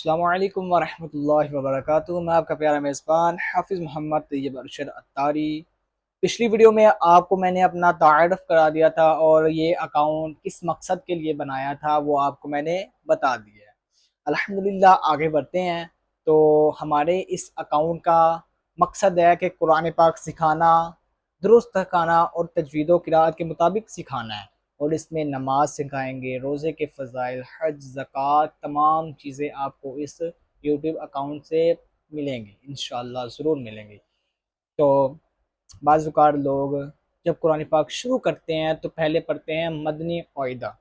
السلام علیکم ورحمۃ اللہ وبرکاتہ۔ میں آپ کا پیارا میزبان حافظ محمد طیب ارشد عطاری۔ پچھلی ویڈیو میں آپ کو میں نے اپنا تعارف کرا دیا تھا اور یہ اکاؤنٹ کس مقصد کے لیے بنایا تھا وہ آپ کو میں نے بتا دیا ہے۔ الحمدللہ آگے بڑھتے ہیں۔ تو ہمارے اس اکاؤنٹ کا مقصد ہے کہ قرآن پاک سکھانا، درست سکھانا اور تجوید و قرأت کے مطابق سکھانا ہے، اور اس میں نماز سکھائیں گے، روزے کے فضائل، حج، زکوٰۃ، تمام چیزیں آپ کو اس یوٹیوب اکاؤنٹ سے ملیں گی، انشاءاللہ ضرور ملیں گی۔ تو بعض اوقات لوگ جب قرآن پاک شروع کرتے ہیں تو پہلے پڑھتے ہیں مدنی قاعدہ،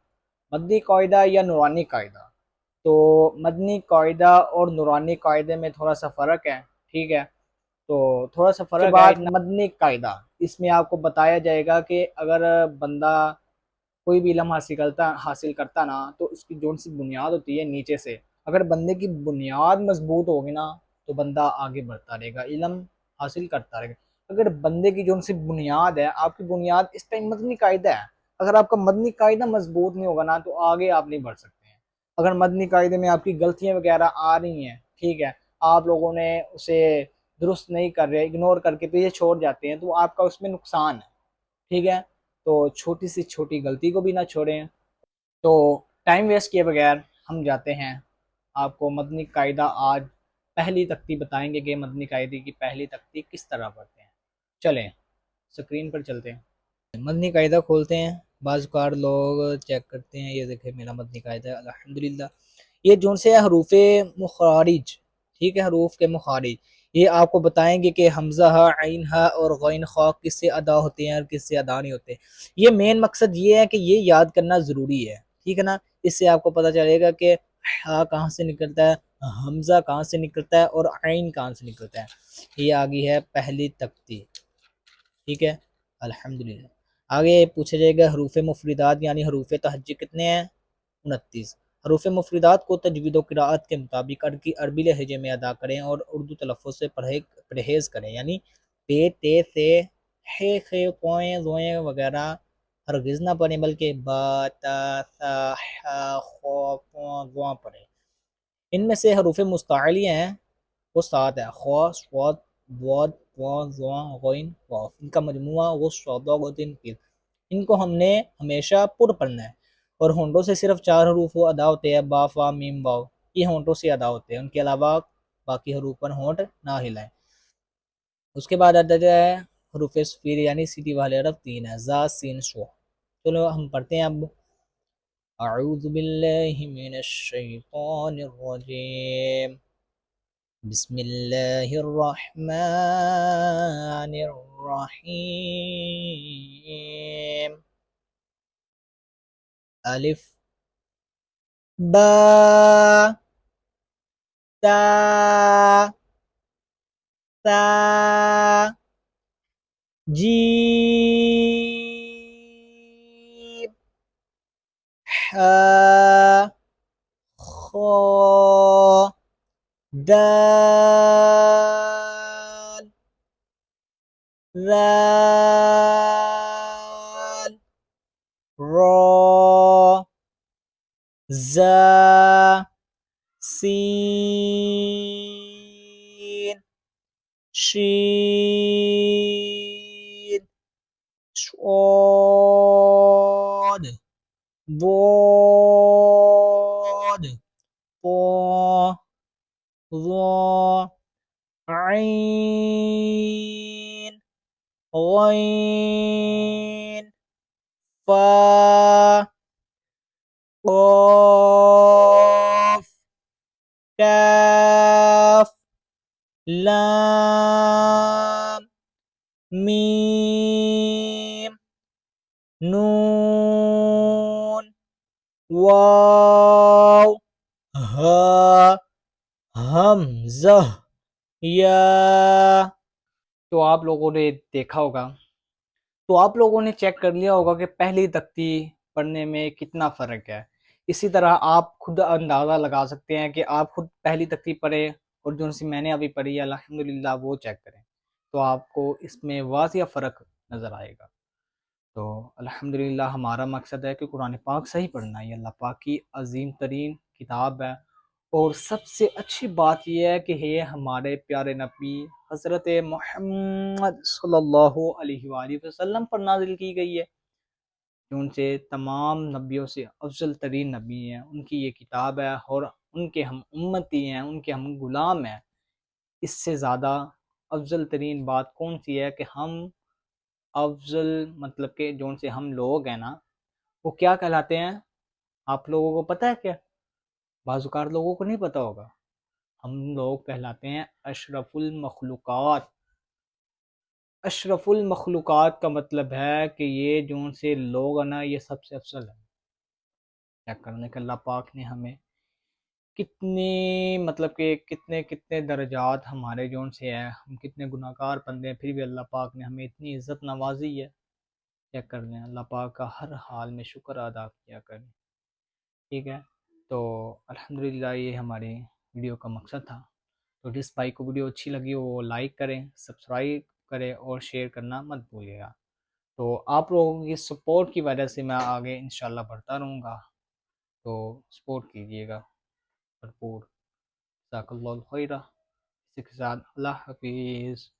مدنی قاعدہ یا نورانی قاعدہ۔ تو مدنی قاعدہ اور نورانی قاعدے میں تھوڑا سا فرق ہے، ٹھیک ہے؟ تو تھوڑا سا فرق ہے۔ بعد مدنی قاعدہ، اس میں آپ کو بتایا جائے گا کہ اگر بندہ کوئی بھی علم حاصل کرتا نا تو اس کی جون سی بنیاد ہوتی ہے نیچے سے، اگر بندے کی بنیاد مضبوط ہوگی نا تو بندہ آگے بڑھتا رہے گا، علم حاصل کرتا رہے گا۔ اگر بندے کی جون سی بنیاد ہے، آپ کی بنیاد اس ٹائم مدنی قاعدہ ہے، اگر آپ کا مدنی قاعدہ مضبوط نہیں ہوگا نا تو آگے آپ نہیں بڑھ سکتے ہیں۔ اگر مدنی قاعدے میں آپ کی غلطیاں وغیرہ آ رہی ہیں، ٹھیک ہے، آپ لوگوں نے اسے درست نہیں کر رہے، اگنور کر کے پیچھے چھوڑ جاتے ہیں، تو آپ کا اس میں نقصان ہے، ٹھیک ہے؟ تو چھوٹی سی چھوٹی غلطی کو بھی نہ چھوڑیں۔ تو ٹائم ویسٹ کیے بغیر ہم جاتے ہیں، آپ کو مدنی قاعدہ آج پہلی تختی بتائیں گے کہ مدنی قاعدے کی پہلی تختی کس طرح پڑھتے ہیں۔ چلیں سکرین پر چلتے ہیں، مدنی قاعدہ کھولتے ہیں۔ بعض اوقات لوگ چیک کرتے ہیں، یہ دیکھیں میرا مدنی قاعدہ ہے الحمدللہ۔ یہ جون سے حروف مخارج، ٹھیک ہے، حروف کے مخارج یہ آپ کو بتائیں گے کہ حمزہ ہا، عین ہا اور غین خا کس سے ادا ہوتے ہیں اور کس سے ادا نہیں ہوتے۔ یہ مین مقصد یہ ہے کہ یہ یاد کرنا ضروری ہے، ٹھیک ہے نا؟ اس سے آپ کو پتہ چلے گا کہ ہا کہاں سے نکلتا ہے، حمزہ کہاں سے نکلتا ہے اور عین کہاں سے نکلتا ہے۔ یہ آگی ہے پہلی تختی، ٹھیک ہے الحمدللہ۔ آگے پوچھا جائے گا حروف مفردات یعنی حروف تہجی کتنے ہیں؟ 29۔ حروف مفردات کو تجوید و قرأت کے مطابق عربی لہجے میں ادا کریں اور اردو تلفظ سے پرہیز کریں، یعنی پے، تے، سے، ہے، خے، قویں، زوئیں وغیرہ ہرگز نہ پڑھیں بلکہ با، تا، سا، حا، خو، قوں، زواں پڑھیں۔ ان میں سے حروف مستعلیہ ہیں وہ 7 ہے: خو، صاد، ضاد، واو، زواں، غین، قاف۔ ان کا مجموعہ وہ صادقۃ کی، ان کو ہم نے ہمیشہ پر پڑھنا ہے، اور ہونٹوں سے صرف 4 حروف وہ ادا ہوتے ہیں: با، فا، میم، واو، یہ ہونٹوں سے ادا ہوتے ہیں، ان کے علاوہ باقی حروف پر ہونٹ نہ ہلائیں۔ اس کے بعد آتا ہے حروف صفیر یعنی سیدھی والے حرف 3 ہے: زا، سین، شو۔ چلو ہم پڑھتے ہیں اب۔ اعوذ باللہ من الشیطان الرجیم، بسم اللہ الرحمن الرحیم۔ الف، با، تا، سا، جیم، حا، خا، دال، ذال، را، زا، سین، شین، صاد، ضاد، طا، ظا، عین، غین، فا، قاف، کاف، لام، میم، نون، واو، ہا، حمزہ، یا۔ تو آپ لوگوں نے دیکھا ہوگا، تو آپ لوگوں نے چیک کر لیا ہوگا کہ پہلی تختی پڑھنے میں کتنا فرق ہے۔ اسی طرح آپ خود اندازہ لگا سکتے ہیں کہ آپ خود پہلی تختی پڑھیں اور جو سی میں نے ابھی پڑھی ہے الحمدللہ وہ چیک کریں، تو آپ کو اس میں واضح فرق نظر آئے گا۔ تو الحمدللہ ہمارا مقصد ہے کہ قرآن پاک صحیح پڑھنا ہے، یہ اللہ پاک کی عظیم ترین کتاب ہے، اور سب سے اچھی بات یہ ہے کہ یہ ہمارے پیارے نبی حضرت محمد صلی اللہ علیہ وآلہ وسلم پر نازل کی گئی ہے، جو ان سے تمام نبیوں سے افضل ترین نبی ہیں۔ ان کی یہ کتاب ہے اور ان کے ہم امتی ہیں، ان کے ہم غلام ہیں۔ اس سے زیادہ افضل ترین بات کون سی ہے کہ ہم افضل، مطلب کہ جو ان سے ہم لوگ ہیں نا، وہ کیا کہلاتے ہیں؟ آپ لوگوں کو پتہ ہے کیا؟ بعض اوقات لوگوں کو نہیں پتہ ہوگا۔ ہم لوگ کہلاتے ہیں اشرف المخلوقات۔ اشرف المخلوقات کا مطلب ہے کہ یہ جو ان سے لوگ ہیں نا، یہ سب سے افضل ہے۔ کیا کرنے کہ اللہ پاک نے ہمیں کتنی، مطلب کہ کتنے کتنے درجات ہمارے جو ان سے ہیں، ہم کتنے گناہ گار بندے ہیں، پھر بھی اللہ پاک نے ہمیں اتنی عزت نوازی ہے۔ کیا کرنے، اللہ پاک کا ہر حال میں شکر ادا کیا کریں، ٹھیک ہے؟ تو الحمدللہ یہ ہماری ویڈیو کا مقصد تھا۔ تو جس بھائی کو ویڈیو اچھی لگی وہ لائک کریں، سبسکرائب کریں اور شیئر کرنا مت بھولیے گا۔ تو آپ لوگوں کی سپورٹ کی وجہ سے میں آگے انشاءاللہ بڑھتا رہوں گا، تو سپورٹ کیجیے گا بھرپور۔ جزاک اللہ خیرہ، اسی کے ساتھ اللہ حافظ۔